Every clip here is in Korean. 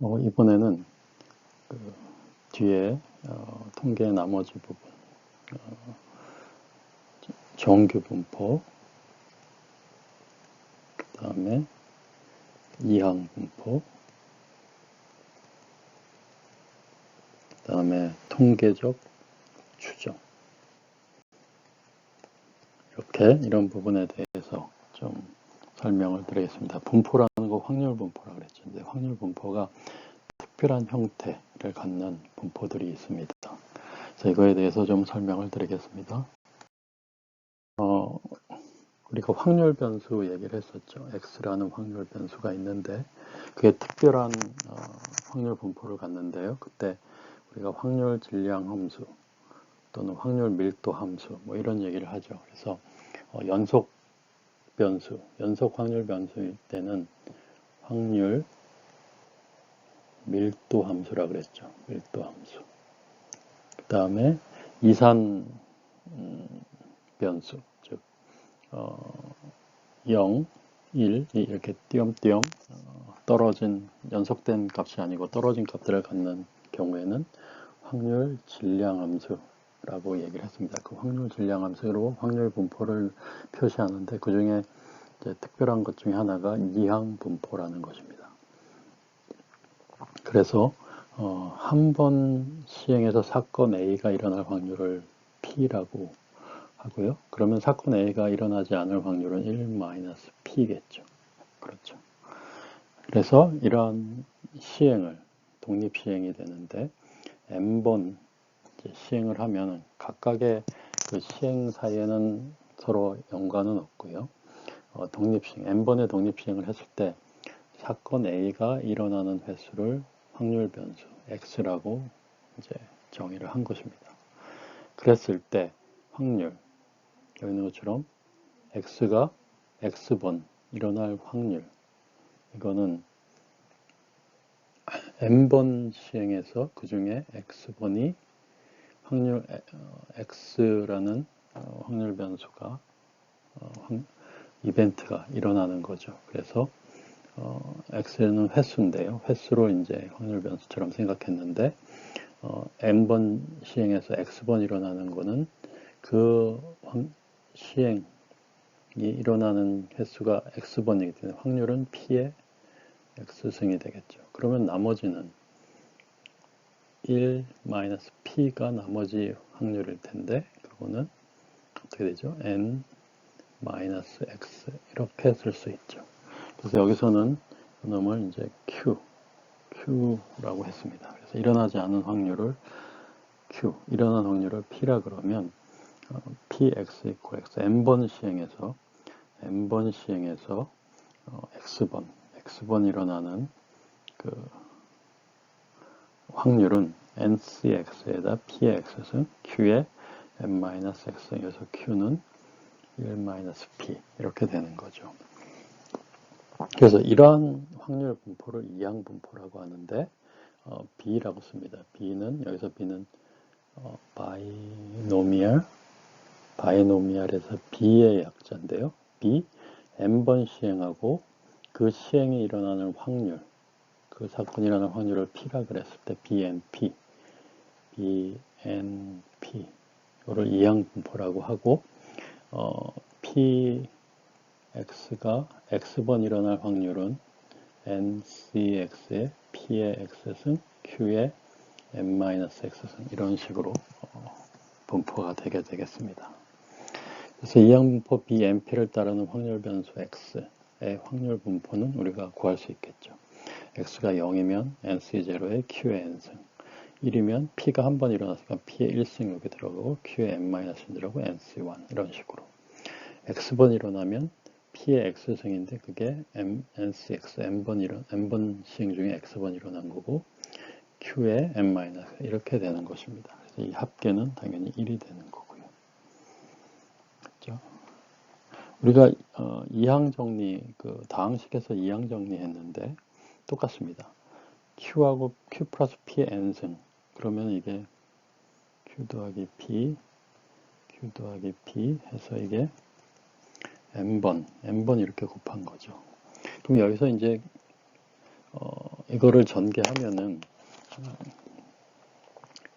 이번에는 그 뒤에 통계의 나머지 부분, 정규 분포, 그 다음에 이항 분포, 그 다음에 통계적 추정, 이런 부분에 대해서 좀 설명을 드리겠습니다. 분포라는 거 확률 분포라고 그랬죠. 근데 확률 분포가 특별한 형태를 갖는 분포들이 있습니다. 그래서 이거에 대해서 좀 설명을 드리겠습니다. 우리가 확률 변수 얘기를 했었죠. X라는 확률 변수가 있는데 그게 특별한 확률 분포를 갖는데요. 그때 우리가 확률 질량 함수 또는 확률 밀도 함수 뭐 이런 얘기를 하죠. 그래서 연속 변수, 연속 확률 변수일 때는 확률 밀도 함수라 그랬죠. 밀도 함수. 그 다음에 이산 변수, 즉 0, 1 이렇게 띄엄띄엄 떨어진 연속된 값이 아니고 떨어진 값들을 갖는 경우에는 확률 질량 함수라고 얘기를 했습니다. 그 확률 질량 함수로 확률 분포를 표시하는데 그 중에 특별한 것 중에 하나가 이항 분포라는 것입니다. 그래서 한 번 시행해서 사건 A가 일어날 확률을 P라고 하고요. 그러면 사건 A가 일어나지 않을 확률은 1-P겠죠. 그렇죠. 그래서 이러한 시행을 독립시행이 되는데 N번 시행을 하면 각각의 그 시행 사이에는 서로 연관은 없고요. 독립시행, N번의 독립시행을 했을 때 사건 A가 일어나는 횟수를 확률 변수 X라고 이제 정의를 한 것입니다. 그랬을 때 확률, 여기 있는 것처럼 X가 X번 일어날 확률, 이거는 N번 시행해서 그 중에 X번이 확률 X라는 확률 변수가 이벤트가 일어나는 거죠. 그래서 X는 횟수인데요. 횟수로 이제 확률 변수처럼 생각했는데 N번 시행해서 X번 일어나는 거는 그 시행이 일어나는 횟수가 X번이기 때문에 확률은 P의 X승이 되겠죠. 그러면 나머지는 1-P가 나머지 확률일 텐데 그거는 어떻게 되죠? N-X 이렇게 쓸 수 있죠. 그래서 여기서는 그놈을 이제 Q라고 했습니다. 그래서 일어나지 않은 확률을 Q, 일어난 확률을 P라 그러면 Px equal X, N번 시행해서 X번 일어나는 그 확률은 NCX에다 P의 X승, Q의 N-X승에서 Q는 1-P 이렇게 되는 거죠. 그래서 이러한 확률 분포를 이항 분포라고 하는데 B라고 씁니다. B는 여기서 B는 바이노미알에서 B의 약자인데요. B, N번 시행하고 그 시행이 일어나는 확률, 그 사건이 일어나는 확률을 P라 그랬을 때 BNP, 이거를 이항 분포라고 하고 PX가 X번 일어날 확률은 NCX의 P의 X승, Q의 N-X승 이런 식으로 분포가 되게 되겠습니다. 그래서 이항 분포 BNP를 따르는 확률 변수 X의 확률 분포는 우리가 구할 수 있겠죠. X가 0이면 NC0에 Q의 N승, 1이면 P가 한 번 일어났으니까 P의 1승 여기 들어가고 Q의 N-1 들어가고 NC1 이런 식으로 X번 일어나면 P의 X승인데 그게 NCX, N번 시행 중에 X번 일어난 거고 Q의 N- 이렇게 되는 것입니다. 그래서 이 합계는 당연히 1이 되는 거고요. 그렇죠? 우리가 이항 정리, 그 다항식에서 이항 정리했는데 똑같습니다. Q하고 Q 플러스 P의 N승 그러면 이게 Q 더하기 P 해서 이게 N번 이렇게 곱한 거죠. 그럼 여기서 이제 이거를 전개하면은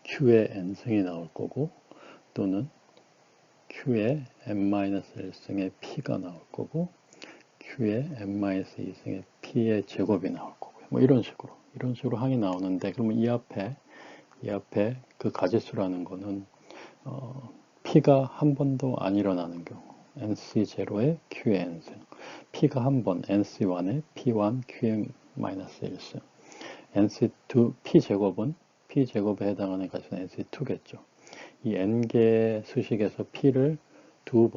Q의 n승이 나올 거고 또는 Q의 n-1승의 P가 나올 거고 Q의 n-2승의 P의 제곱이 나올 거고요. 뭐 이런 식으로 항이 나오는데 그러면 이 앞에 그 가지수라는 거는 P가 한 번도 안 일어나는 경우 NC0의 Q의 n승 P가 한 번 NC1의 P1 Q의 -1승 NC2 P제곱에 해당하는 가지수는 NC2겠죠. 이 n개 수식에서 P를 두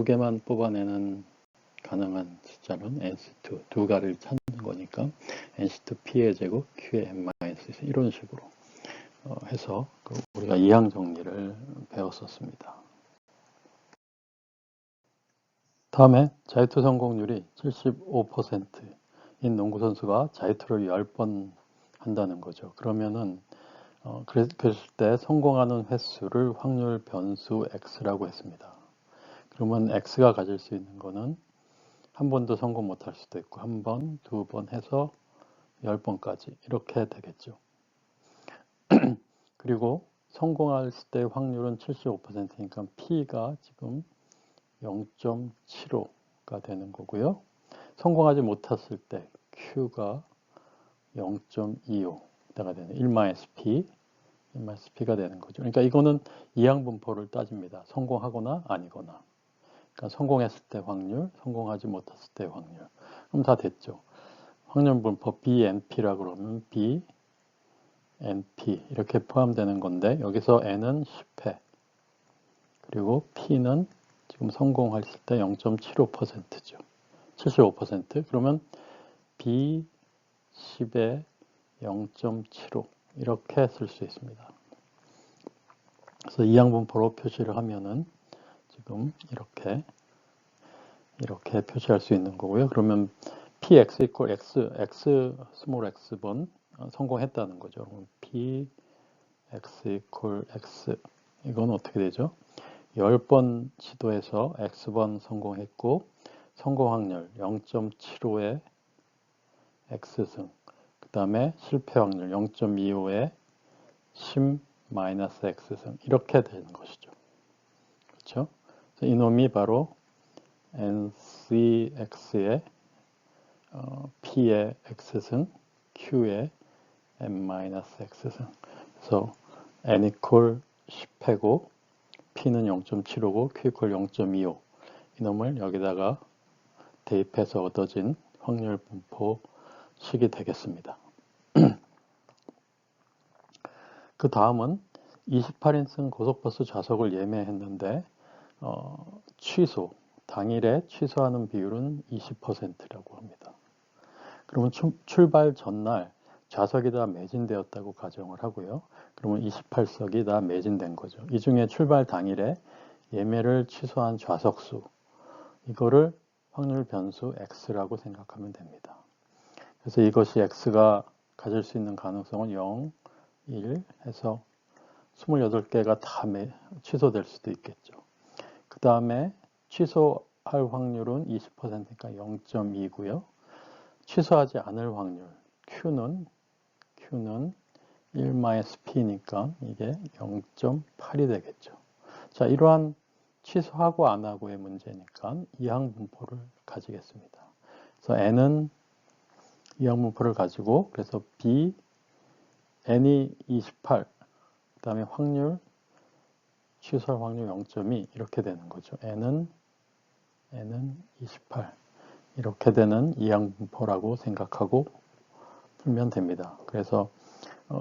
개만 뽑아내는 가능한 숫자는 NC2, 두 가를 찾는 거니까 NC2 P의 제곱 Q의 n-1 이런 식으로 해서 우리가 이항 정리를 배웠었습니다. 다음에 자유투 성공률이 75%인 농구 선수가 자유투를 10번 한다는 거죠. 그러면은 그랬을 때 성공하는 횟수를 확률 변수 x라고 했습니다. 그러면 x가 가질 수 있는 거는 한 번도 성공 못할 수도 있고 한 번, 두 번 해서 10번까지 이렇게 되겠죠. 그리고 성공할 때 확률은 75%니까 P가 지금 0.75가 되는 거고요. 성공하지 못했을 때 Q가 0.25가 되는 1-P가 되는 거죠. 그러니까 이거는 이항분포를 따집니다. 성공하거나 아니거나. 그러니까 성공했을 때 확률, 성공하지 못했을 때 확률. 그럼 다 됐죠. 확률분포 BNP라 그러면 B, NP 이렇게 포함되는 건데 여기서 N은 10회 그리고 P는 지금 성공했을 때 0.75%죠. 75% 그러면 B 10에 0.75 이렇게 쓸 수 있습니다. 그래서 이항분포로 표시를 하면은 지금 이렇게 표시할 수 있는 거고요. 그러면 px equal x 스몰 x번 성공했다는 거죠. p x equal x 이건 어떻게 되죠? 10번 시도해서 x번 성공했고 성공 확률 0.75의 x승 그 다음에 실패 확률 0.25의 10-x승 이렇게 되는 것이죠. 그렇죠? 이놈이 바로 NCX의 P의 X승, Q의 n-X승. 그래서 N equal 10회고, P는 0.75고, Q equal 0.25. 이놈을 여기다가 대입해서 얻어진 확률 분포 식이 되겠습니다. 그 다음은 28인승 고속버스 좌석을 예매했는데, 당일에 취소하는 비율은 20%라고 합니다. 그러면 출발 전날 좌석이 다 매진되었다고 가정을 하고요. 그러면 28석이 다 매진된 거죠. 이 중에 출발 당일에 예매를 취소한 좌석수, 이거를 확률 변수 x라고 생각하면 됩니다. 그래서 이것이 x가 가질 수 있는 가능성은 0, 1 해서 28개가 다 취소될 수도 있겠죠. 그 다음에 취소할 확률은 20%니까 0.2고요. 취소하지 않을 확률 Q는 1-P니까 이게 0.8이 되겠죠. 자, 이러한 취소하고 안 하고의 문제니까 이항분포를 가지겠습니다. 그래서 N은 이항분포를 가지고 그래서 B, N이 28, 그 다음에 확률, 취소할 확률 0.2 이렇게 되는 거죠. N은 28 이렇게 되는 이항분포라고 생각하고 풀면 됩니다. 그래서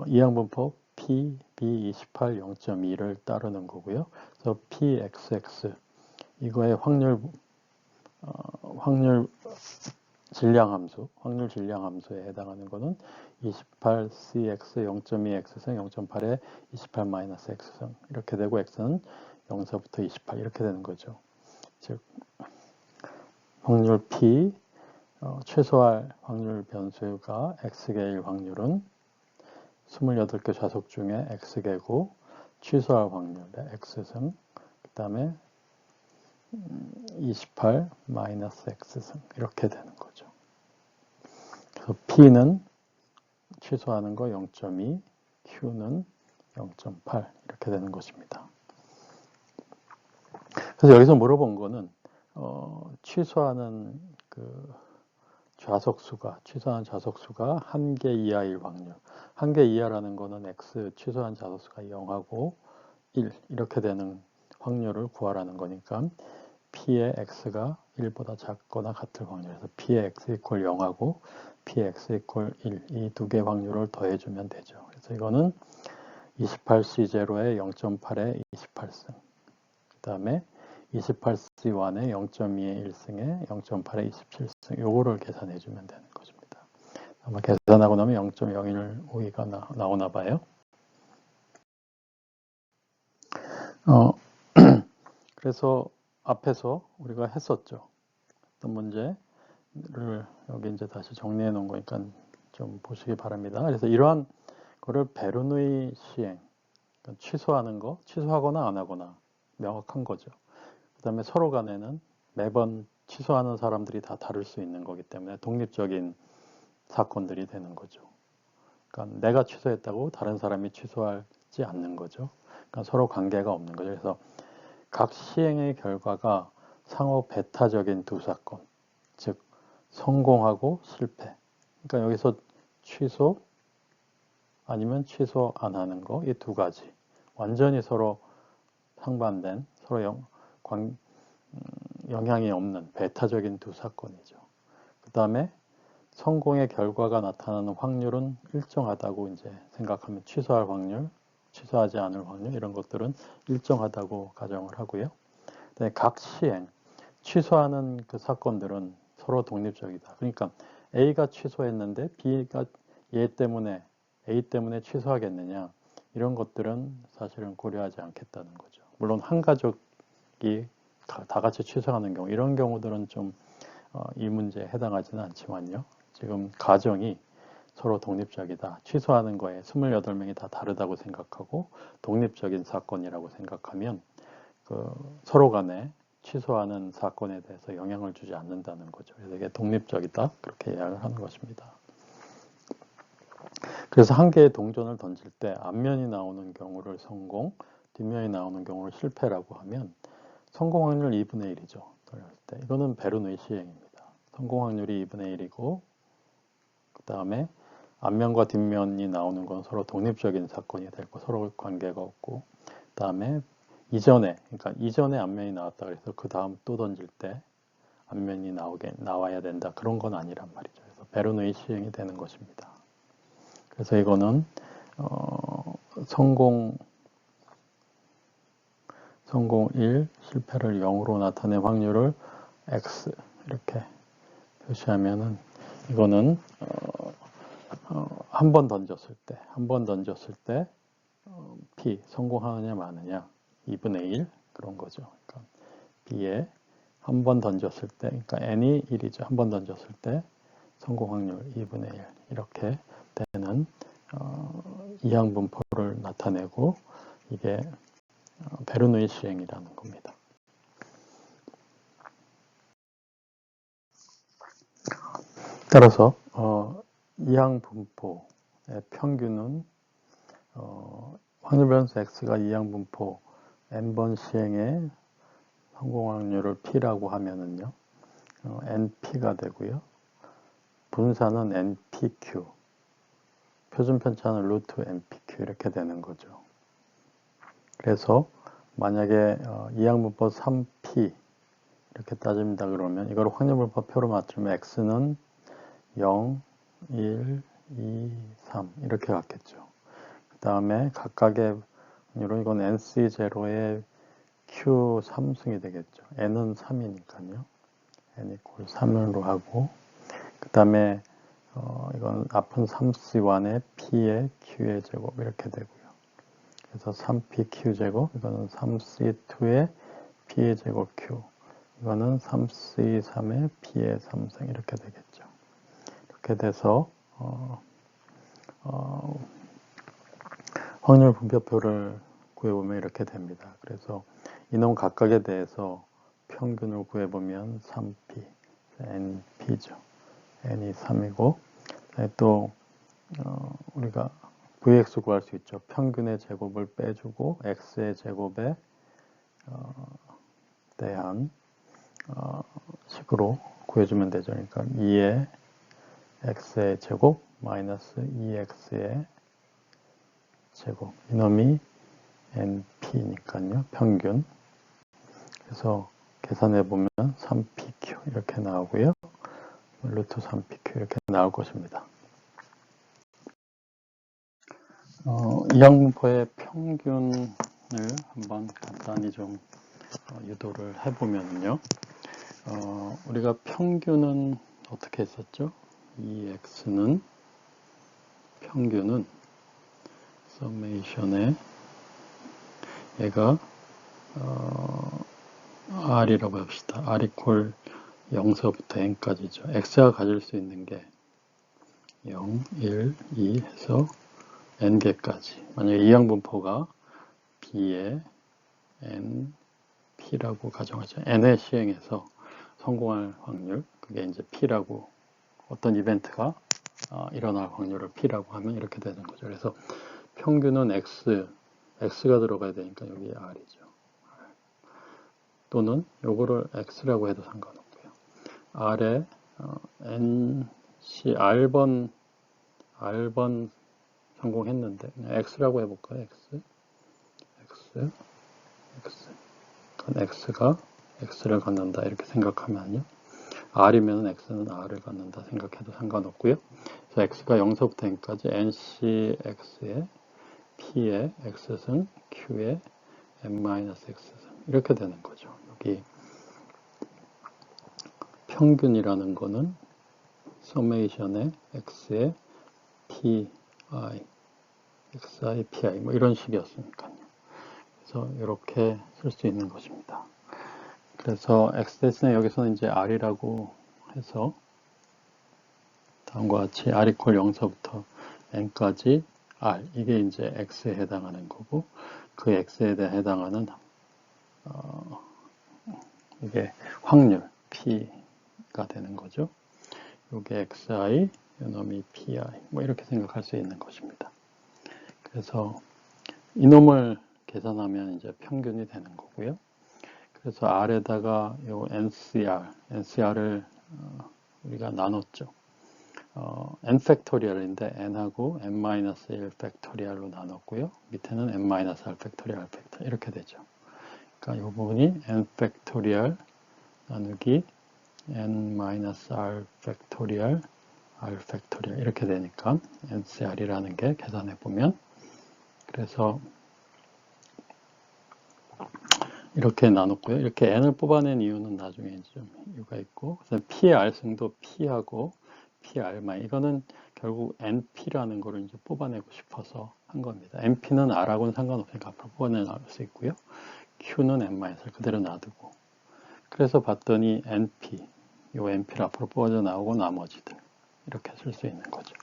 이항분포 P, B28, 0.2를 따르는 거고요. 그래서 PXX 이거의 확률 질량 함수에 해당하는 거는 28CX 0.2X승 0.8에 28-X승 이렇게 되고 X는 0서부터 28 이렇게 되는 거죠. 즉 확률 P 최소할 확률 변수가 X개일 확률은 28개 좌석 중에 X개고 취소할 확률의 X승 그 다음에 28-X승 이렇게 되는 거죠. 그래서 P는 취소하는 거 0.2, Q는 0.8 이렇게 되는 것입니다. 그래서 여기서 물어본 거는 취소하는 그 취소한 좌석수가 1개 이하일 확률. 1개 이하라는 거는 X 취소한 좌석수가 0하고 1 이렇게 되는 확률을 구하라는 거니까 P의 X가 1보다 작거나 같을 확률에서 P의 X 이퀄 0하고 P의 X 이퀄 1 이 두 개 확률을 더해주면 되죠. 그래서 이거는 28C0에 0.8에 28승 그 다음에 28C1에 0.2에 1승에 0.8에 27승 요거를 계산해 주면 되는 것입니다. 아마 계산하고 나면 0.0152가 나오나 봐요. 그래서 앞에서 우리가 했었죠. 어떤 문제를 여기 이제 다시 정리해 놓은 거니까 좀 보시기 바랍니다. 그래서 이러한 거를 베르누이 시행, 그러니까 취소하는 거, 취소하거나 안 하거나 명확한 거죠. 그 다음에 서로 간에는 매번 취소하는 사람들이 다 다를 수 있는 거기 때문에 독립적인 사건들이 되는 거죠. 그러니까 내가 취소했다고 다른 사람이 취소하지 않는 거죠. 그러니까 서로 관계가 없는 거죠. 그래서 각 시행의 결과가 상호 배타적인 두 사건, 즉 성공하고 실패. 그러니까 여기서 취소 아니면 취소 안 하는 거, 이 두 가지 완전히 서로 상반된, 서로 영향이 없는 배타적인 두 사건이죠. 그 다음에 성공의 결과가 나타나는 확률은 일정하다고 이제 생각하면 취소할 확률, 취소하지 않을 확률 이런 것들은 일정하다고 가정을 하고요. 각 시행, 취소하는 그 사건들은 서로 독립적이다. 그러니까 A가 취소했는데 B가 A 때문에 취소하겠느냐 이런 것들은 사실은 고려하지 않겠다는 거죠. 물론 한 가족이 다 같이 취소하는 경우 이런 경우들은 좀 이 문제에 해당하지는 않지만요. 지금 가정이 서로 독립적이다. 취소하는 거에 28명이 다 다르다고 생각하고 독립적인 사건이라고 생각하면 서로 간에 취소하는 사건에 대해서 영향을 주지 않는다는 거죠. 그래서 이게 독립적이다. 그렇게 이야기를 하는 것입니다. 그래서 한 개의 동전을 던질 때 앞면이 나오는 경우를 성공, 뒷면이 나오는 경우를 실패라고 하면 성공 확률 2분의 1이죠. 던졌을 때. 이거는 베르누이 시행입니다. 성공 확률이 2분의 1이고 그 다음에 앞면과 뒷면이 나오는 건 서로 독립적인 사건이 되고 서로 관계가 없고 그 다음에 그러니까 이전에 앞면이 나왔다 그래서 그 다음 또 던질 때 앞면이 나와야 된다. 그런 건 아니란 말이죠. 그래서 베르누이 시행이 되는 것입니다. 그래서 이거는 성공 1, 실패를 0으로 나타낸 확률을 X 이렇게 표시하면은 이거는 한 번 던졌을 때 P 성공하느냐 마느냐 2분의 1 그런 거죠. 그러니까 B에 한 번 던졌을 때, 그러니까 N이 1이죠. 한 번 던졌을 때 성공 확률 2분의 1 이렇게 되는 이항 분포를 나타내고 이게 베르누이 시행이라는 겁니다. 따라서 이항 분포의 평균은 확률 변수 x가 이항 분포 n번 시행의 성공 확률을 p라고 하면은요, np가 되고요. 분산은 npq, 표준 편차는 루트 npq 이렇게 되는 거죠. 그래서 만약에 이항 분포 3p 이렇게 따집니다 그러면 이걸 확률 분포표로 맞추면 x는 0, 1, 2, 3 이렇게 갔겠죠. 그 다음에 각각의 확률은 이건 nc0의 q 3승이 되겠죠. n은 3이니까요. n 이퀄 3으로 하고 그 다음에 이건 앞은 3c1의 p의 q의 제곱 이렇게 되고요. 그래서 3p q 제곱 이거는 3c2의 p의 제곱 q 이거는 3c3의 p의 3승 이렇게 되겠죠. 이렇게 돼서 확률 분표표를 구해보면 이렇게 됩니다. 그래서 이놈 각각에 대해서 평균을 구해보면 3p, np죠. n이 3이고 또 우리가 vx 구할 수 있죠. 평균의 제곱을 빼주고 x의 제곱에 대한 식으로 구해주면 되죠. 그러니까 2의 x의 제곱 마이너스 2x의 제곱, 이놈이 np니까요. 평균. 그래서 계산해보면 3pq 이렇게 나오고요. 루트 3pq 이렇게 나올 것입니다. 이항분포의 평균을 한번 간단히 좀 유도를 해보면요. 우리가 평균은 어떻게 했었죠? 이 x는 평균은 서메이션에 얘가 r이라고 합시다. r 이퀄 0서부터 n까지죠. x가 가질 수 있는 게 0, 1, 2 해서 n개까지. 만약에 이항분포가 b에 n, p라고 가정하죠. n의 시행에서 성공할 확률, 그게 이제 p라고, 어떤 이벤트가 일어날 확률을 p라고 하면 이렇게 되는 거죠. 그래서 평균은 x가 들어가야 되니까 여기 r이죠. 또는 요거를 x라고 해도 상관없고요. r에 nc r번 성공했는데 그냥 x라고 해볼까요? x. 그럼 x가 x를 갖는다 이렇게 생각하면요. r이면 x는 r을 갖는다 생각해도 상관없고요. 그래서 x가 0서부터 n까지 ncx에 p의 x승 q의 n-x승 이렇게 되는 거죠. 여기 평균이라는 거는 서메이션의 x의 pi, xi, pi 뭐 이런 식이었으니까요. 그래서 이렇게 쓸 수 있는 것입니다. 그래서 x-는 여기서는 이제 r이라고 해서 다음과 같이 r 이퀄 0서부터 n까지 r 이게 이제 x에 해당하는 거고 그 x에 대해 해당하는 이게 확률 p가 되는 거죠. 이게 xi, 이놈이 pi 뭐 이렇게 생각할 수 있는 것입니다. 그래서 이놈을 계산하면 이제 평균이 되는 거고요. 그래서 r에다가 요 ncr을 우리가 나눴죠. n 팩토리얼인데 n하고 n-1 팩토리얼로 나눴고요. 밑에는 n-r 팩토리얼 이렇게 되죠. 그러니까 이 부분이 n 팩토리얼 나누기 n-r 팩토리얼 r 팩토리얼 이렇게 되니까 ncr이라는 게 계산해 보면 그래서 이렇게 나눴고요. 이렇게 n을 뽑아낸 이유는 나중에 좀 이유가 있고 그래서 p의 r승도 p하고 PR 이거는 결국 NP라는 거를 이제 뽑아내고 싶어서 한 겁니다. NP는 R하고는 상관없으니까 앞으로 뽑아낼 수 있고요. Q는 N-을 그대로 놔두고 그래서 봤더니 NP, 요 NP를 앞으로 뽑아져 나오고 나머지들 이렇게 쓸 수 있는 거죠.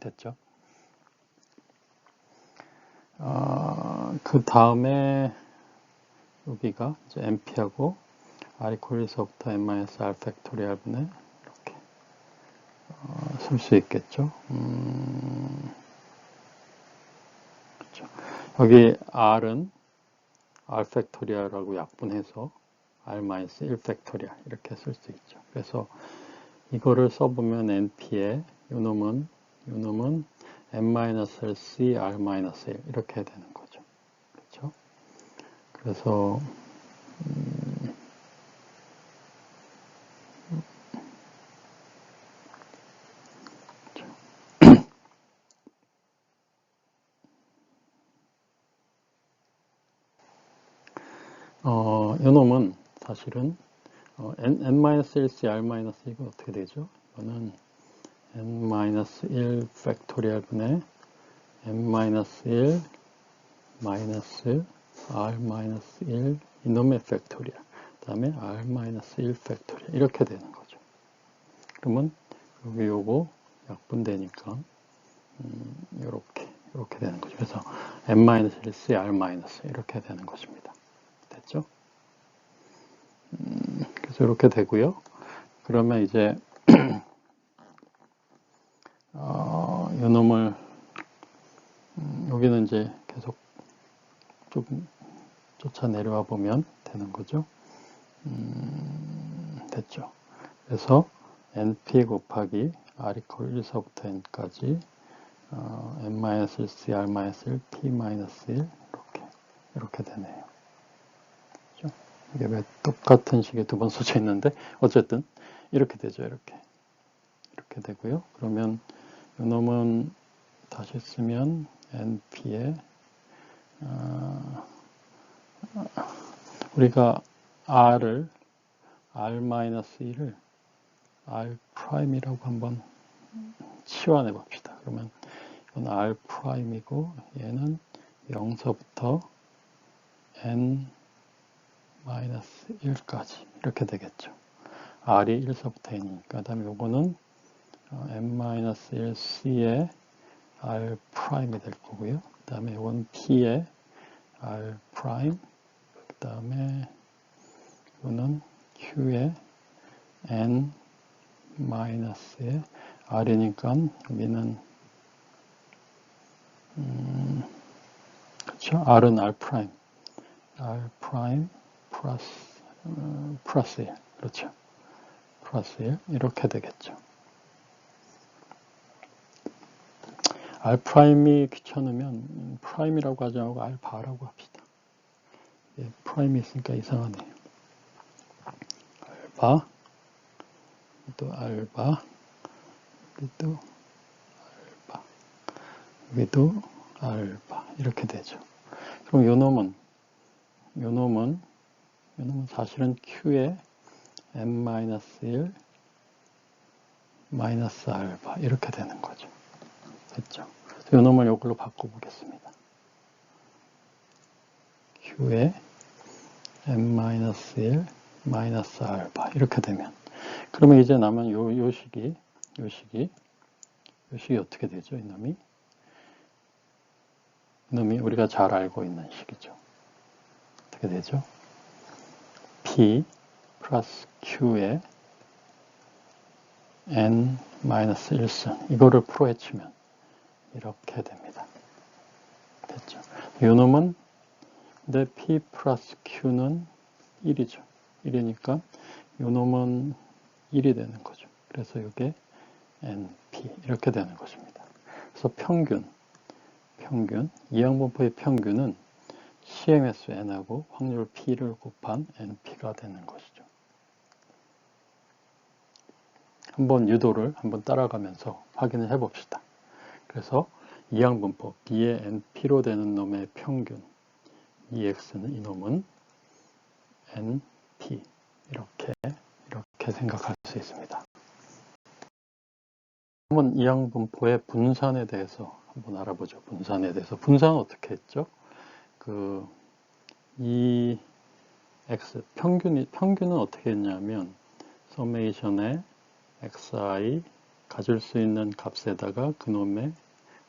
됐죠? 그 다음에 여기가 이제 NP하고 R 이퀄 1서부터 N-R 팩토리얼 분의 이렇게 쓸 수 있겠죠. 그렇죠. 여기 R은 R 팩토리얼하고 약분해서 R-1 팩토리얼 이렇게 쓸 수 있죠. 그래서 이거를 써보면 NP에 요놈은 N-C R-1 이렇게 되는 거죠. 그렇죠? 그래서 요놈은 사실은 N-1C R-1 이거 어떻게 되죠? 이거는 N-1 팩토리얼 분의 N-1 마이너스 R-1 이놈의 팩토리얼 그 다음에 R-1 팩토리얼 이렇게 되는 거죠. 그러면 여기 요거 약분되니까 이렇게 되는 거죠. 그래서 N-1C R- 이렇게 되는 것입니다. 됐죠? 그래서 이렇게 되고요. 그러면 이제 이 놈을 여기는 이제 계속 좀 쫓아 내려와 보면 되는 거죠. 됐죠. 그래서 np 곱하기 r equal 1서부터 n까지 n-1c, r-1, p-1 이렇게 되네요. 그렇죠? 이게 왜 똑같은 식의 두 번 써져 있는데 어쨌든 이렇게 되죠. 이렇게 되고요. 그러면 이놈은 다시 쓰면 np에 우리가 r을 r-1을 r'이라고 한번 치환해 봅시다. 그러면 이건 r'이고 얘는 0서부터 n-1까지 이렇게 되겠죠. r이 1서부터 n이니까. 그 다음에 요거는 n-1c의 r'이 될 거고요. 그 다음에 이건 p의 r', 그 다음에 이거는 q의 n-의 r이니까 여기는 그렇죠. r은 r' 플러스 1 그렇죠. 플러스 1 이렇게 되겠죠. r'이 귀찮으면 프라임이라고 하지 말고 r바라고 합시다. 예, 프라임이 있으니까 이상하네요. 알바, 또 알바, 여기도 알바, 여기도 알바 이렇게 되죠. 그럼 요 놈은 사실은 q의 n-1 마이너스 알바 이렇게 되는 거죠. 됐죠? 요 놈을 이걸로 바꿔보겠습니다. q의 n-1 마이너스 알바 이렇게 되면 그러면 이제 남은 요 식이 어떻게 되죠? 이놈이 우리가 잘 알고 있는 식이죠. 어떻게 되죠? p 플러스 q의 n-1승 이거를 풀어헤치면 이렇게 됩니다. 됐죠? 요 놈은 근데 p 플러스 q는 1이죠. 1이니까 요 놈은 1이 되는 거죠. 그래서 이게 np 이렇게 되는 것입니다. 그래서 평균 이항분포의 평균은 CMS n하고 확률 p를 곱한 np가 되는 것이죠. 한번 유도를 한번 따라가면서 확인을 해봅시다. 그래서 이항분포 b의 np로 되는 놈의 평균 ex는 이놈은 np 이렇게 생각할 수 있습니다. 한번 이항분포의 분산에 대해서 한번 알아보죠. 분산에 대해서. 분산은 어떻게 했죠? 이 x 평균은 어떻게 했냐면 서메이션에 xi 가질 수 있는 값에다가 그놈의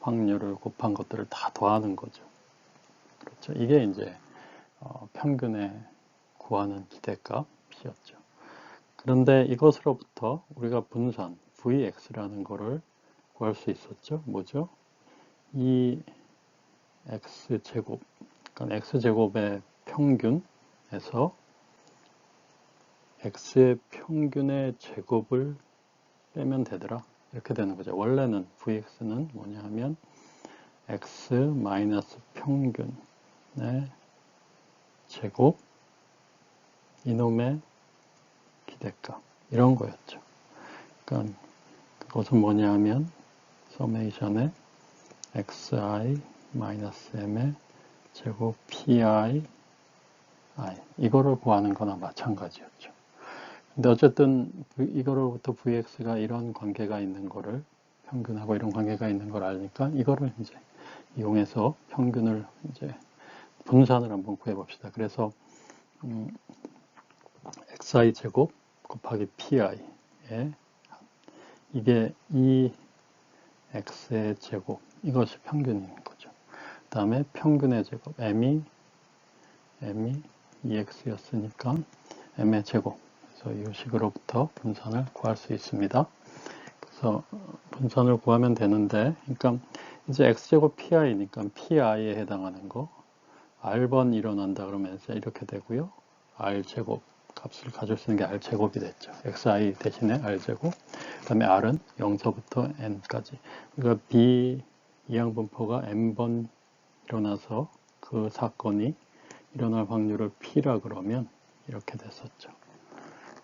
확률을 곱한 것들을 다 더하는 거죠. 그렇죠. 이게 이제 평균에 구하는 기대값이었죠. 그런데 이것으로부터 우리가 분산 vx라는 거를 구할 수 있었죠. 뭐죠? 이 x제곱, 그러니까 x제곱의 평균에서 x의 평균의 제곱을 빼면 되더라. 이렇게 되는 거죠. 원래는 vx는 뭐냐 하면 x 마이너스 평균의 제곱 이놈의 기대값 이런 거였죠. 그러니까 그것은 뭐냐 하면 서메이션의 xi 마이너스 m의 제곱 pi 이거를 구하는 거나 마찬가지였죠. 근데 어쨌든 이거로부터 vx가 이런 관계가 있는 거를 평균하고 이런 관계가 있는 걸 아니까 이거를 이제 이용해서 평균을 이제 분산을 한번 구해 봅시다. 그래서 xi 제곱 곱하기 pi에 이게 이 x의 제곱 이것이 평균인 거죠. 그 다음에 평균의 제곱 m이 2x였으니까 m의 제곱 그래서 이 식으로부터 분산을 구할 수 있습니다. 그래서 분선을 구하면 되는데, 그러니까 이제 x제곱 pi니까 pi에 해당하는 거 r번 일어난다 그러면 이제 이렇게 되고요. r제곱 값을 가질 수 있는 게 r제곱이 됐죠. xi 대신에 r제곱. 그 다음에 r은 0서부터 n까지. 그러니까 b 이항분포가 n번 일어나서 그 사건이 일어날 확률을 p라 그러면 이렇게 됐었죠.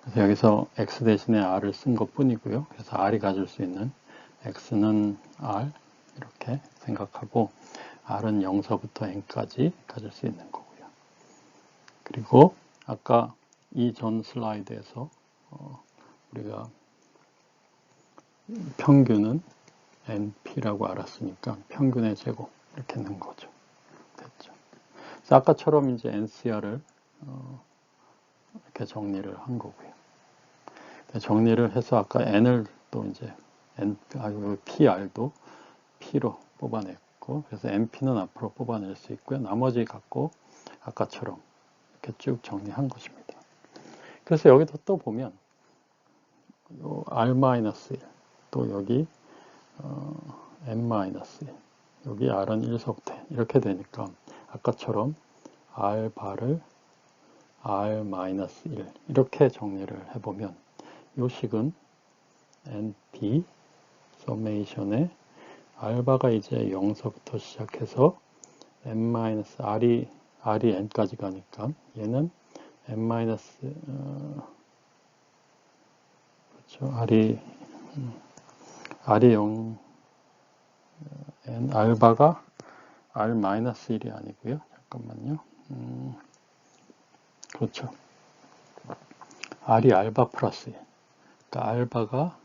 그래서 여기서 x 대신에 r을 쓴 것 뿐이고요. 그래서 r이 가질 수 있는 x는 r 이렇게 생각하고 r은 0서부터 n까지 가질 수 있는 거고요. 그리고 아까 이전 슬라이드에서 우리가 평균은 np라고 알았으니까 평균의 제곱 이렇게 넣은 거죠. 됐죠. 그래서 아까처럼 이제 ncr을 이렇게 정리를 한 거고요. 정리를 해서 아까 n을 또 이제 pr도 p로 뽑아냈고, 그래서 np는 앞으로 뽑아낼 수 있고요. 나머지 갖고 아까처럼 이렇게 쭉 정리한 것입니다. 그래서 여기서 또 보면 요 r-1, 또 여기 n-1, 여기 r은 1속된 이렇게 되니까 아까처럼 r바를 r-1 이렇게 정리를 해보면 요 식은 np 서메이션에 r바가 이제 0서부터 시작해서 r이 n까지 가니까 얘는 그렇죠. r이 0 r바가 r-1이 아니고요. 잠깐만요. 그렇죠. r이 알바 플러스 1. 그러니까 알바가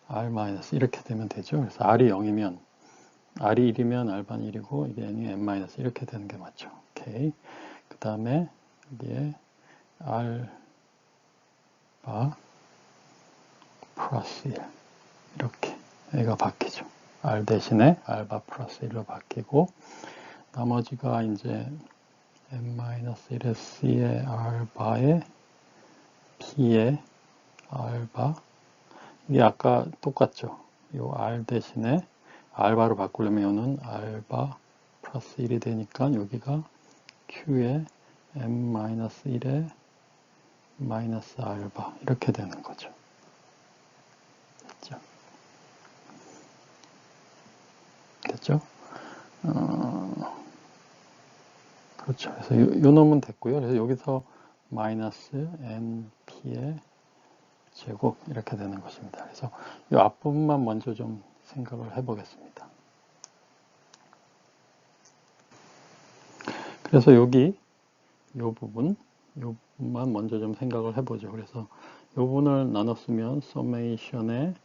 r- 이렇게 되면 되죠. 그래서 r이 0이면 r이 1이면 알바는 1이고 이게 n이 n- 이렇게 되는 게 맞죠. 오케이. 그 다음에 여기에 알바 플러스 1 이렇게 얘가 바뀌죠. r 대신에 알바 플러스 1로 바뀌고 나머지가 이제 n-1의 c의 알바에 p의 알바 이게 아까 똑같죠. 요 r 대신에 알바로 바꾸려면 이거는 알바 플러스 1이 되니까 여기가 q의 n-1의 마이너스 알바 이렇게 되는 거죠. 됐죠? 됐죠? 그렇죠. 그래서 요 놈은 됐고요. 그래서 여기서 마이너스 np의 제곱 이렇게 되는 것입니다. 그래서 이 앞부분만 먼저 좀 생각을 해보겠습니다. 그래서 여기 이 부분만 먼저 좀 생각을 해보죠. 그래서 이 부분을 나눴으면 서메이션의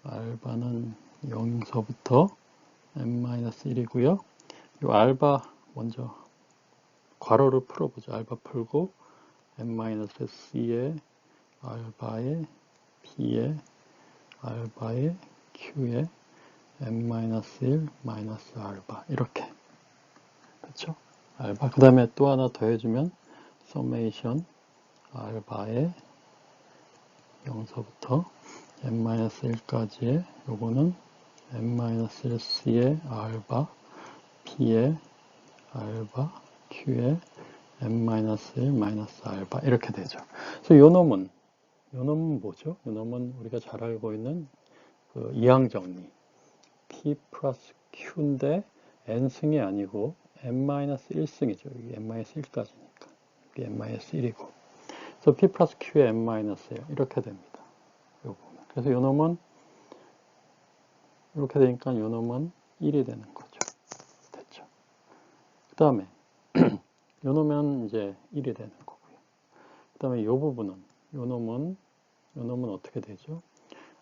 알바는 0서부터 n-1이고요. 이 알바 먼저 괄호를 풀어보죠. 알바 풀고 n-c의 알바의 b의 알바의 q의 n-1 마이너스 알바 이렇게 그렇죠? 알바 그 다음에 또 하나 더 해주면 서메이션 알바의 0서부터 n-1까지의 요거는 n-1c의 알바 b의 알바 q의 n-1 마이너스 알바 이렇게 되죠. 그래서 요 놈은 뭐죠? 요 놈은 우리가 잘 알고 있는 그 이항정리 p 플러스 q인데 n승이 아니고 n-1승이죠. 여기 n-1까지니까 여기 n-1이고 그래서 p 플러스 q의 n-1 이렇게 됩니다. 요 부분. 그래서 요 놈은 이렇게 되니까 요 놈은 1이 되는 거죠. 됐죠. 그 다음에 요 놈은 이제 1이 되는 거고요. 그 다음에 요 부분은 요 놈은 어떻게 되죠?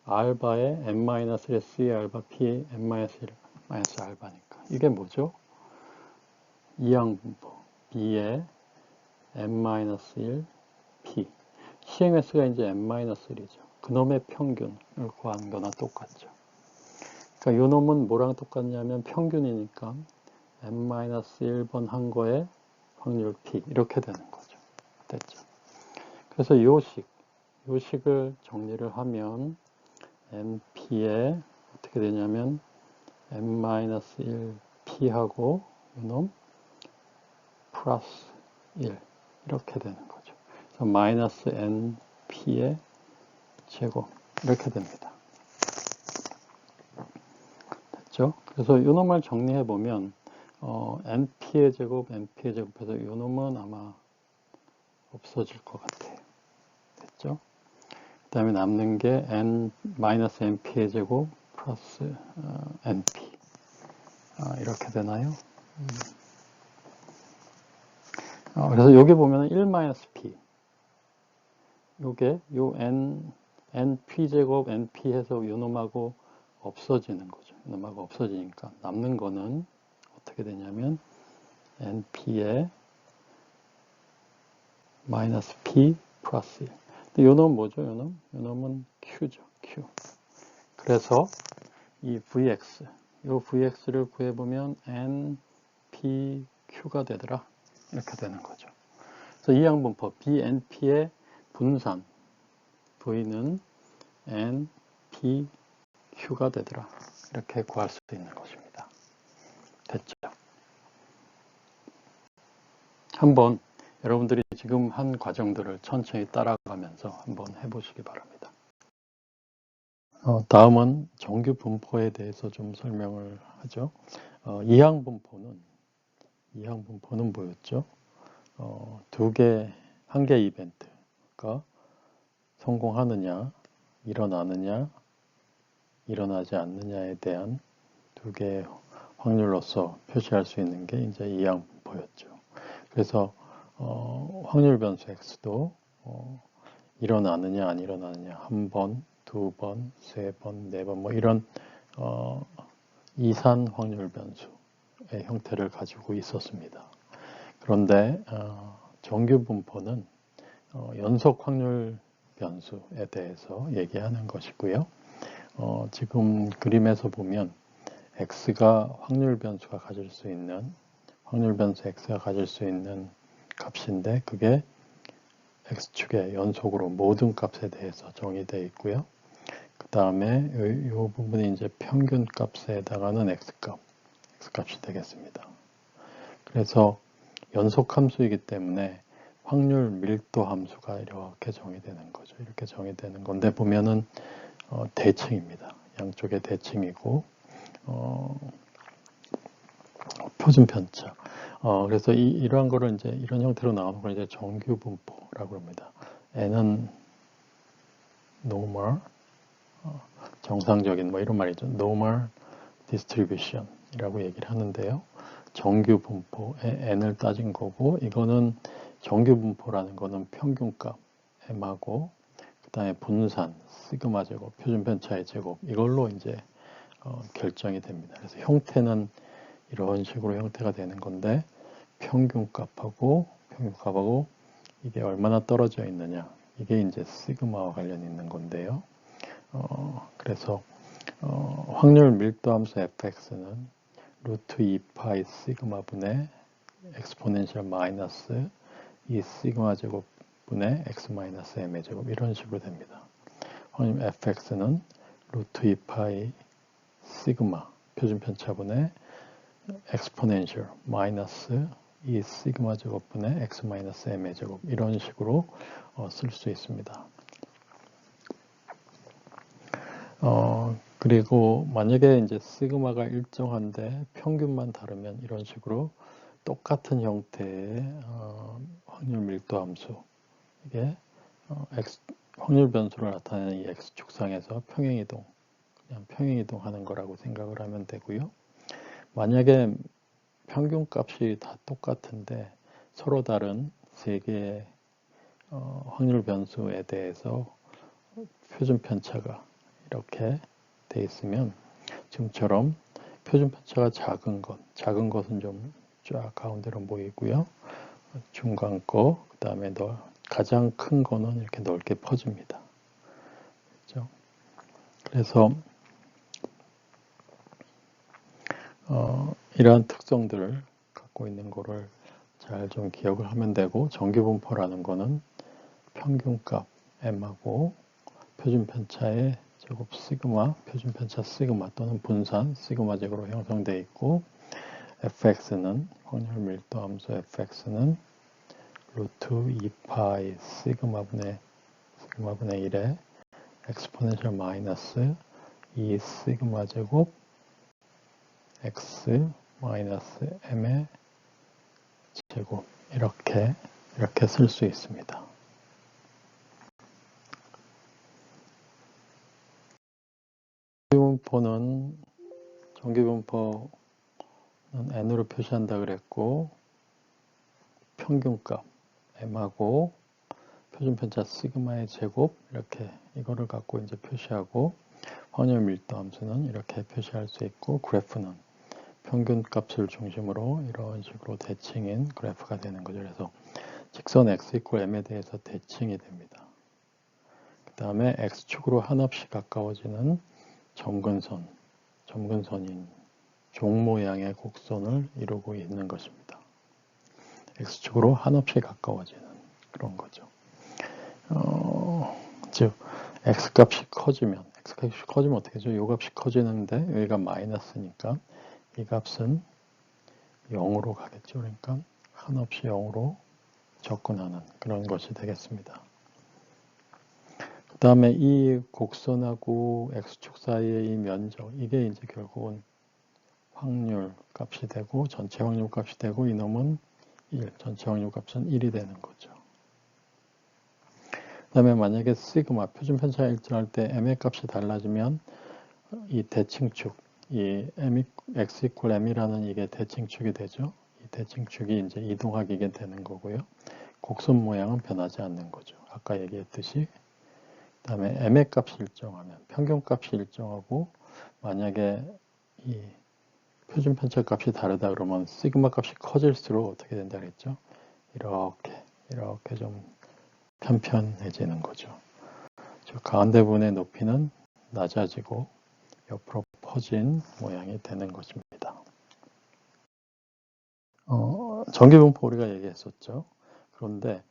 알바의 n-1의 c의 알바 p n-1 마이너스 알바니까 이게 뭐죠? 이항분포 b의 n-1 p 시행횟수가 이제 n-1이죠. 그놈의 평균을 구하는 거나 똑같죠. 그러니까 요 놈은 뭐랑 똑같냐면 평균이니까 n-1번 한 거에 확률 p 이렇게 되는 거죠. 됐죠. 그래서 요 식을 정리를 하면 np에 어떻게 되냐면 n-1p하고 요놈 플러스 1 이렇게 되는 거죠. 그래서 마이너스 np의 제곱 이렇게 됩니다. 됐죠? 그래서 이 놈을 정리해 보면 np의 제곱, np의 제곱해서 이 놈은 아마 없어질 것 같아요. 됐죠? 그 다음에 남는 게 np의 제곱 플러스 np 이렇게 되나요? 그래서 여기 보면 1-p 요게 요 np 제곱 np 해서 요 놈하고 없어지는 거죠. 요 놈하고 없어지니까 남는 거는 어떻게 되냐면 np의 마이너스 p 플러스 1. 근데 요 놈은 뭐죠? 요 놈은 q죠. q. 그래서 이 vx, 요 vx를 구해보면 npq가 되더라. 이렇게 되는 거죠. 그래서 이 양분법 bnp의 분산 v는 npq가 되더라. 이렇게 구할 수 있는 것입니다. 됐죠? 한번 여러분들이 지금 한 과정들을 천천히 따라가면서 한번 해보시기 바랍니다. 다음은 정규 분포에 대해서 좀 설명을 하죠. 이항 분포는 뭐였죠? 한 개 이벤트가 성공하느냐, 일어나느냐, 일어나지 않느냐에 대한 두 개의 확률로서 표시할 수 있는 게 이제 이항 분포였죠. 그래서 확률 변수 x도 일어나느냐 안 일어나느냐 한 번, 두 번, 세 번, 네 번 뭐 이런 이산 확률 변수의 형태를 가지고 있었습니다. 그런데 정규 분포는 연속 확률 변수에 대해서 얘기하는 것이고요. 지금 그림에서 보면 x가 확률 변수 x가 가질 수 있는 값인데 그게 x축의 연속으로 모든 값에 대해서 정의되어 있고요. 그 다음에 이 부분이 이제 평균 값에 해당하는 x값이 되겠습니다. 그래서 연속 함수이기 때문에 확률 밀도 함수가 이렇게 정의되는 거죠. 이렇게 정의되는 건데 보면은 대칭입니다. 양쪽의 대칭이고 표준 편차. 그래서 이러한 거를 이제 이런 형태로 나오는 걸 이제 정규 분포라고 합니다. n은 normal, 정상적인 뭐 이런 말이죠. normal distribution 이라고 얘기를 하는데요. 정규 분포의 n을 따진 거고 이거는 정규 분포라는 거는 평균값 m하고 그 다음에 분산 시그마 제곱, 표준 편차의 제곱 이걸로 이제 결정이 됩니다. 그래서 형태는 이런 식으로 형태가 되는 건데 평균값하고 이게 얼마나 떨어져 있느냐 이게 이제 시그마와 관련이 있는 건데요. 그래서 확률 밀도 함수 fx는 루트 2파이 시그마 분의 엑스포넨셜 마이너스 이 시그마 제곱 분의 x 마이너스 m의 제곱 이런 식으로 됩니다. 확률 fx는 루트 2파이 시그마 표준 편차분의 엑스포넨셜 마이너스 이 시그마 제곱분의 x 마이너스 m의 제곱 이런 식으로 쓸 수 있습니다. 그리고 만약에 이제 시그마가 일정한데 평균만 다르면 이런 식으로 똑같은 형태의 확률 밀도 함수 이게 확률 변수를 나타내는 이 x축상에서 평행이동 하는 거라고 생각을 하면 되고요. 만약에 평균값이 다 똑같은데 서로 다른 세 개의 확률 변수에 대해서 표준 편차가 이렇게 돼 있으면 지금처럼 표준 편차가 작은 것은 좀 쫙 가운데로 모이고요. 중간 거, 그 다음에 가장 큰 거는 이렇게 넓게 퍼집니다. 그렇죠? 그래서 이러한 특성들을 갖고 있는 거를 잘 좀 기억을 하면 되고 정규분포라는 거는 평균값 m하고 표준 편차의 제곱 시그마, 표준 편차 시그마 또는 분산 시그마 제곱으로 형성되어 있고, fx는 확률 밀도 함수 fx는 루트 2파이 시그마분의 1에 엑스포넨셜 마이너스 2 시그마 제곱 x 마이너스 m의 제곱 이렇게 쓸 수 있습니다. 정기분포는 n으로 표시한다 그랬고, 평균값 m하고 표준 편차 시그마의 제곱 이렇게 이거를 갖고 이제 표시하고, 확률 밀도 함수는 이렇게 표시할 수 있고, 그래프는 평균값을 중심으로 이런 식으로 대칭인 그래프가 되는 거죠. 그래서 직선 x 이퀄 m에 대해서 대칭이 됩니다. 그 다음에 x축으로 한없이 가까워지는 점근선인 종 모양의 곡선을 이루고 있는 것입니다. x축으로 한없이 가까워지는 그런 거죠. 즉 x값이 커지면 어떻게 되죠? 이 값이 커지는데 여기가 마이너스니까 이 값은 0으로 가겠죠. 그러니까 한없이 0으로 접근하는 그런 것이 되겠습니다. 그 다음에 이 곡선하고 x축 사이의 이 면적, 이게 이제 결국은 확률 값이 되고, 전체 확률 값이 되고, 이놈은 1, 전체 확률 값은 1이 되는 거죠. 그 다음에 만약에 시그마, 표준 편차가 일정할 때 m의 값이 달라지면 이 대칭축, 이 x 이퀄 m이라는 이게 대칭축이 되죠. 이 대칭축이 이제 이동하게 되는 거고요. 곡선 모양은 변하지 않는 거죠. 아까 얘기했듯이. 그 다음에 m의 값이 일정하면, 평균값이 일정하고, 만약에 이 표준 편차 값이 다르다 그러면 시그마 값이 커질수록 어떻게 된다 그랬죠? 이렇게 좀 편편해지는 거죠. 저 가운데 부분의 높이는 낮아지고 옆으로 퍼진 모양이 되는 것입니다. 정기분포 우리가 얘기했었죠. 그런데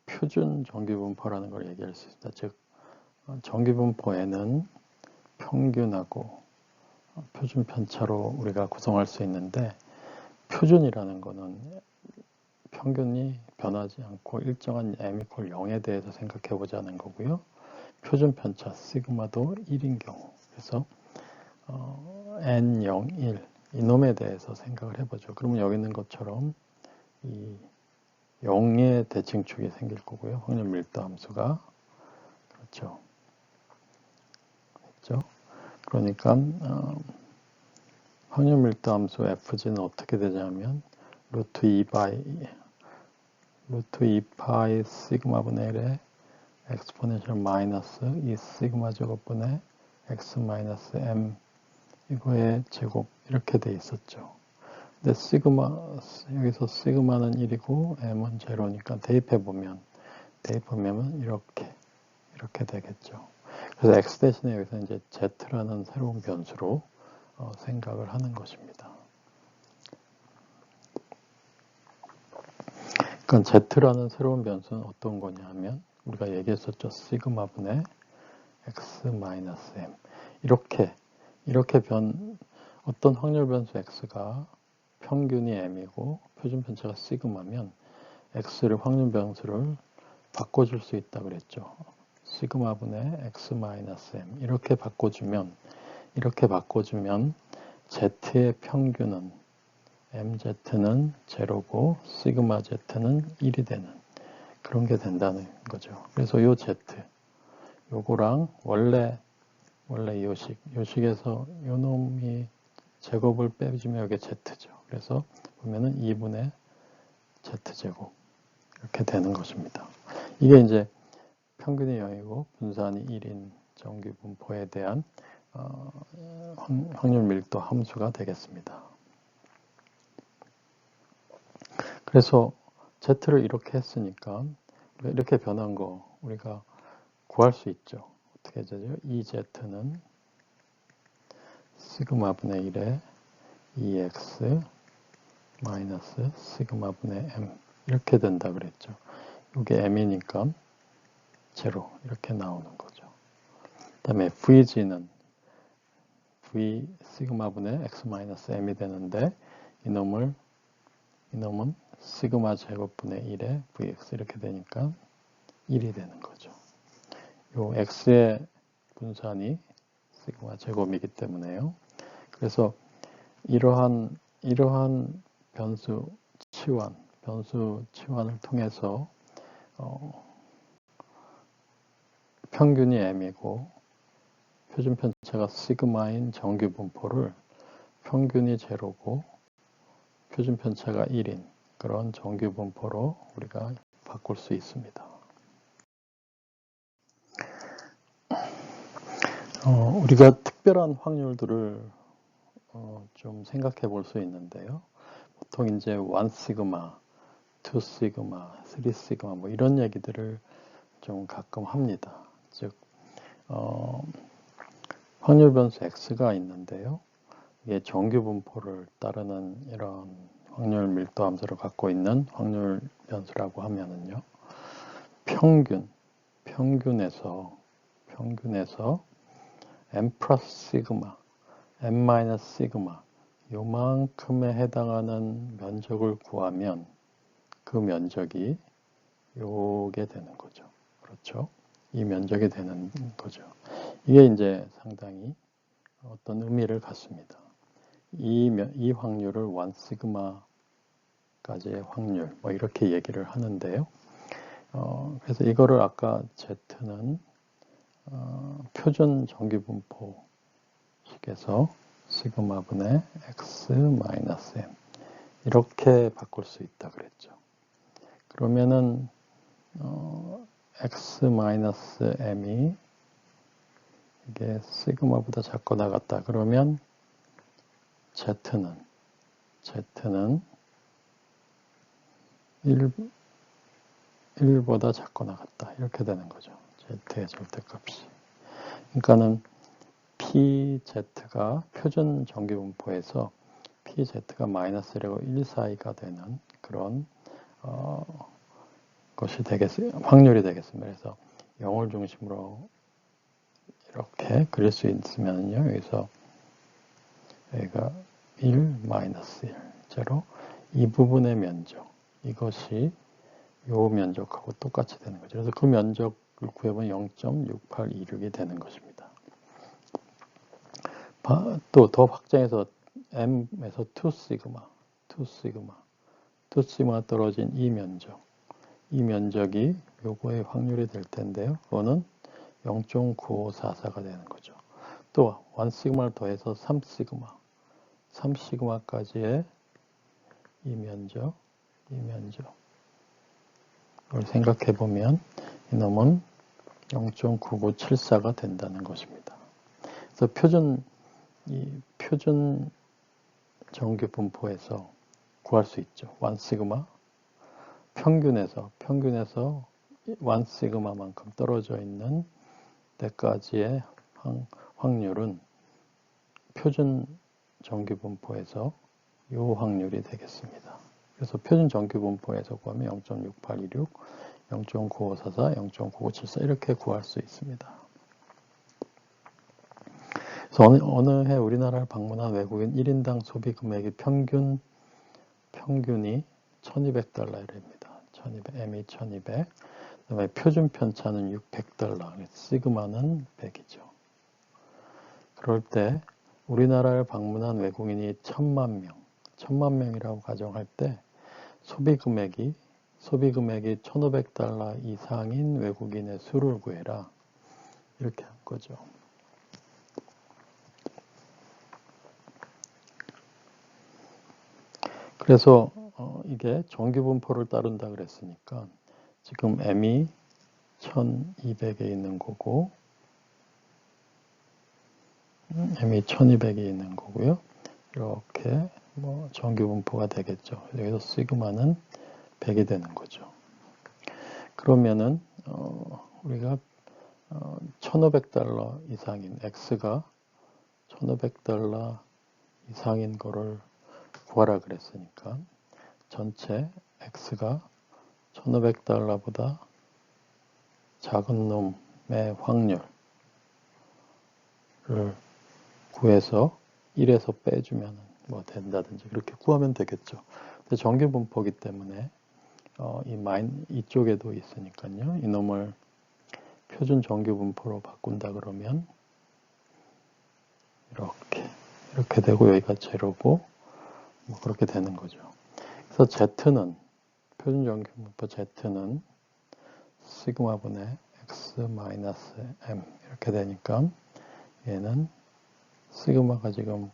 표준 정기분포라는 걸 얘기할 수 있습니다. 즉 정기분포에는 평균하고 표준 편차로 우리가 구성할 수 있는데, 표준이라는 거는 평균이 변하지 않고 일정한 m 이퀄 0에 대해서 생각해 보자는 거고요. 표준 편차 시그마도 1인 경우, 그래서 n0, 1 이놈에 대해서 생각을 해보죠. 그러면 여기 있는 것처럼 이 0의 대칭축이 생길 거고요. 확률 밀도 함수가 그렇죠. 그러니까 확률 밀도 함수 fg는 어떻게 되냐면 루트 2파이 시그마분의 1에 엑스포넨셜 마이너스 2 시그마 제곱분의 x 마이너스 m 이거의 제곱 이렇게 돼 있었죠. 근데 여기서 시그마는 1이고 m은 제로니까 대입해보면 이렇게 되겠죠. 그래서 x 대신에 여기서 이제 z라는 새로운 변수로 생각을 하는 것입니다. 그러니까 z라는 새로운 변수는 어떤 거냐 하면 우리가 얘기했었죠. 시그마분의 x 마이너스 m 이렇게 어떤 확률 변수 x가 평균이 m이고 표준 편차가 시그마면 x를 확률 변수를 바꿔줄 수 있다 그랬죠. 시그마분의 x 마이너스 m 이렇게 바꿔주면 z의 평균은 mz는 제로고 시그마 z는 1이 되는 그런 게 된다는 거죠. 그래서 요 z 요거랑 원래 요식에서 요 놈이 제곱을 빼주면 여기 z죠. 그래서 보면은 2분의 z제곱 이렇게 되는 것입니다. 이게 이제 평균이 0이고 분산이 1인 정기분포에 대한 확률 밀도 함수가 되겠습니다. 그래서 z를 이렇게 했으니까 이렇게 변한 거 우리가 구할 수 있죠. 어떻게 되죠? 이 z는 시그마분의 1에 2x 마이너스 시그마분의 m 이렇게 된다 그랬죠. 이게 m이니까 제로 이렇게 나오는 거죠. 다음에 VG는 V 시그마분의 X-M이 되는데 이놈은 시그마 제곱분의 1에 Vx 이렇게 되니까 1이 되는 거죠. 요 X의 분산이 시그마 제곱이기 때문에요. 그래서 이러한 변수 치환을 통해서 평균이 m이고 표준 편차가 시그마인 정규 분포를 평균이 제로고 표준 편차가 1인 그런 정규 분포로 우리가 바꿀 수 있습니다. 우리가 특별한 확률들을 좀 생각해 볼 수 있는데요. 보통 이제 1 시그마, 2 시그마, 3 시그마 뭐 이런 얘기들을 좀 가끔 합니다. 즉 확률 변수 x가 있는데요. 이게 정규 분포를 따르는 이런 확률 밀도 함수를 갖고 있는 확률 변수라고 하면은요. 평균에서 m 플러스 시그마, m 마이너스 시그마 요만큼에 해당하는 면적을 구하면 그 면적이 요게 되는 거죠. 그렇죠? 이 면적이 되는 거죠. 이게 이제 상당히 어떤 의미를 갖습니다. 이 확률을 1 시그마까지의 확률 뭐 이렇게 얘기를 하는데요. 그래서 이거를 아까 Z는 표준 정규분포식에서 시그마분의 x 마이너스 m 이렇게 바꿀 수 있다 그랬죠. 그러면은 x 마이너스 m이 이게 시그마보다 작고 나갔다 그러면 Z는 1보다 작고 나갔다 이렇게 되는 거죠. Z의 절대값이. 그러니까는 PZ가 표준 정규분포에서 PZ가 마이너스 1하고 1 사이가 되는 그런 것이 확률이 되겠습니다. 그래서 0을 중심으로 이렇게 그릴 수 있으면요. 여기가 1 마이너스 1 제로 이 부분의 면적 이것이 요 면적하고 똑같이 되는 거죠. 그래서 그 면적을 구해보면 0.6826이 되는 것입니다. 또 더 확장해서 m에서 2 시그마 떨어진 이 면적이 요거의 확률이 될 텐데요. 그거는 0.9544가 되는 거죠. 또 1 시그마를 더해서 3 시그마까지의 이 면적을 생각해 보면 이놈은 0.9974가 된다는 것입니다. 그래서 표준 정규 분포에서 구할 수 있죠. 1 시그마 평균에서 1 시그마만큼 떨어져 있는 데까지의 확률은 표준 정규 분포에서 이 확률이 되겠습니다. 그래서 표준 정규 분포에서 구하면 0.6826, 0.9544, 0.9974 이렇게 구할 수 있습니다. 그래서 어느 해 우리나라를 방문한 외국인 1인당 소비 금액이 평균이 1200달러입니다. M이 1200. 그다음에 표준 편차는 600달러. 시그마는 100이죠. 그럴 때 우리나라를 방문한 외국인이 1000만 명이라고 가정할 때 소비 금액이 1500달러 이상인 외국인의 수를 구해라. 이렇게 한 거죠. 그래서 이게 정규분포를 따른다 그랬으니까 지금 m이 1200에 있는 거고 m이 1200에 있는 거고요. 이렇게 뭐 정규분포가 되겠죠. 여기서 시그마는 100이 되는 거죠. 그러면은 우리가 1500달러 이상인 x가 1500달러 이상인 거를 구하라 그랬으니까 전체 x가 1500달러보다 작은 놈의 확률 구해서 1에서 빼주면 뭐 된다든지 그렇게 구하면 되겠죠. 근데 정규 분포이기 때문에 이쪽에도 있으니까요. 이놈을 표준 정규 분포로 바꾼다 그러면 이렇게 되고 여기가 제로고 뭐 그렇게 되는 거죠. 그래서 Z는 표준 정규 분포 Z는 시그마분의 x-m 이렇게 되니까 얘는 시그마가 지금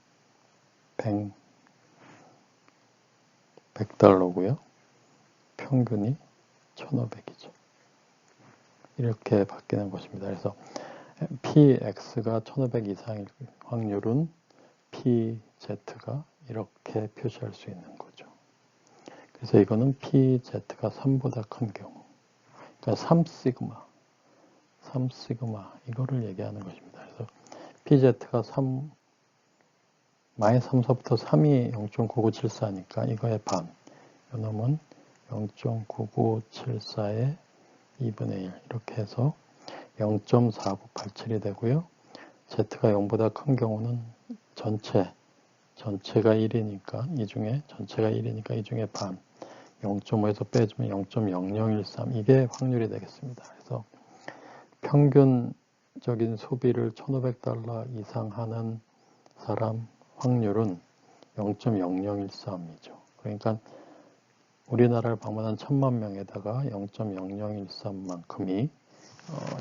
100달러고요. 평균이 1500이죠. 이렇게 바뀌는 것입니다. 그래서 px가 1500 이상일 확률은 pz가 이렇게 표시할 수 있는 거죠. 그래서 이거는 pz가 3보다 큰 경우, 그러니까 3시그마 이거를 얘기하는 것입니다. 그래서 pz가 3, 마이너스 3서부터 3이 0.9974니까 이거의 반, 이놈은 0.9974의 2분의 1 이렇게 해서 0.4987이 되고요. z가 0보다 큰 경우는 전체가 1이니까 이 중에 반 0.5에서 빼주면 0.0013 이게 확률이 되겠습니다. 그래서 평균적인 소비를 1,500달러 이상 하는 사람 확률은 0.0013이죠. 그러니까 우리나라를 방문한 1000만 명에다가 0.0013만큼이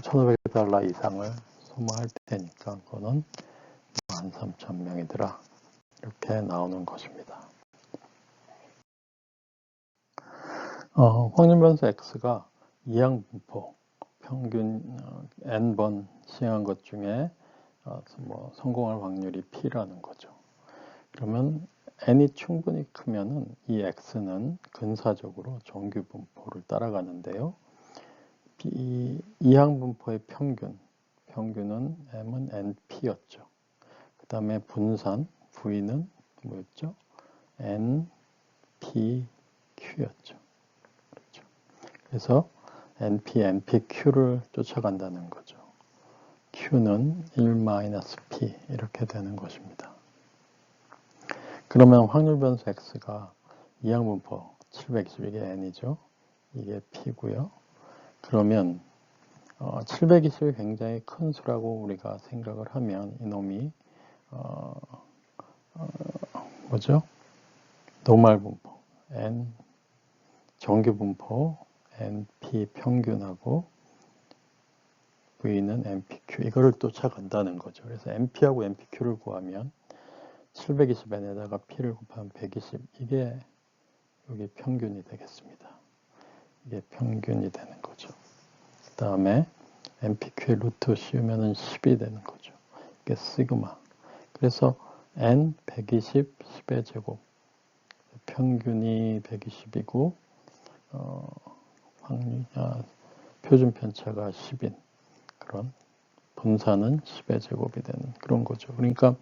1,500달러 이상을 소모할 테니까 그거는 13,000명이더라. 이렇게 나오는 것입니다. 확률 변수 x가 이항분포 평균 n번 시행한 것 중에 성공할 확률이 p라는 거죠. 그러면 n이 충분히 크면은 이 x는 근사적으로 정규 분포를 따라가는데요. 이항분포의 평균은 m은 np였죠. 그 다음에 분산 v는 뭐였죠? npq였죠. 그렇죠. 그래서 np, npq를 쫓아간다는 거죠. q는 1-p 이렇게 되는 것입니다. 그러면 확률 변수 x가 이항분포 720 이게 n이죠. 이게 p고요. 그러면 720이 굉장히 큰 수라고 우리가 생각을 하면 이놈이 뭐죠? 노멀 분포 n 정규 분포 np 평균하고 v는 npq 이거를 쫓아간다는 거죠. 그래서 np하고 npq를 구하면 720n에다가 p를 곱하면 120 이게 여기 평균이 되겠습니다. 이게 평균이 되는 거죠. 그 다음에 npq의 루트 씌우면은 10이 되는 거죠. 이게 시그마. 그래서 n 120 10의 제곱 평균이 120이고 표준 편차가 10인 그런 분산은 10의 제곱이 되는 그런 거죠. 그러니까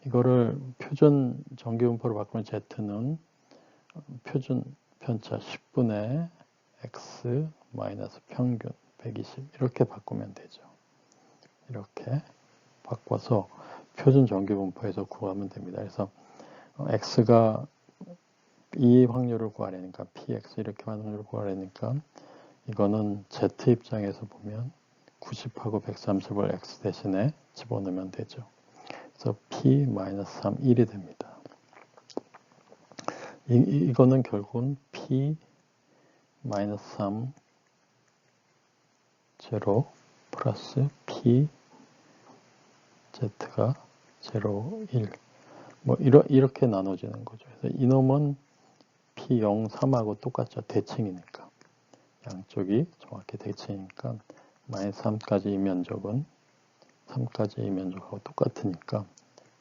이거를 표준 정규분포로 바꾸면 z는 표준 편차 10분의 x 마이너스 평균 120 이렇게 바꾸면 되죠. 이렇게 바꿔서 표준 정규분포에서 구하면 됩니다. 그래서 x가 이 확률을 구하려니까 px 이렇게만 확률을 구하려니까 이거는 z 입장에서 보면 90하고 130을 x 대신에 집어넣으면 되죠. 그래서 p-3 1이 됩니다. 이거는 결국은 p-3 0 플러스 p z가 0, 1 뭐 이렇게 나눠지는 거죠. 그래서 이놈은 p0, 3하고 똑같죠. 대칭이니까. 양쪽이 정확히 대칭이니까 -3까지 이 면적은 3까지 이 면적하고 똑같으니까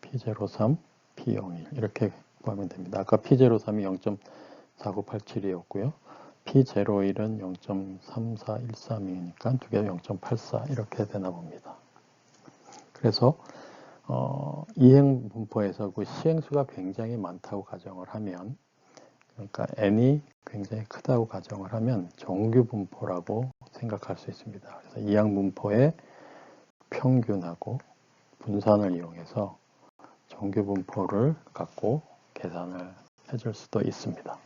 p03, p01 이렇게 구하면 됩니다. 아까 p03이 0.4987이었고요. p01은 0.3413이니까 두 개가 0.84 이렇게 되나 봅니다. 그래서 이행 분포에서 그 시행수가 굉장히 많다고 가정을 하면 그러니까 n이 굉장히 크다고 가정을 하면 정규 분포라고 생각할 수 있습니다. 그래서 이항 분포의 평균하고 분산을 이용해서 정규 분포를 갖고 계산을 해줄 수도 있습니다.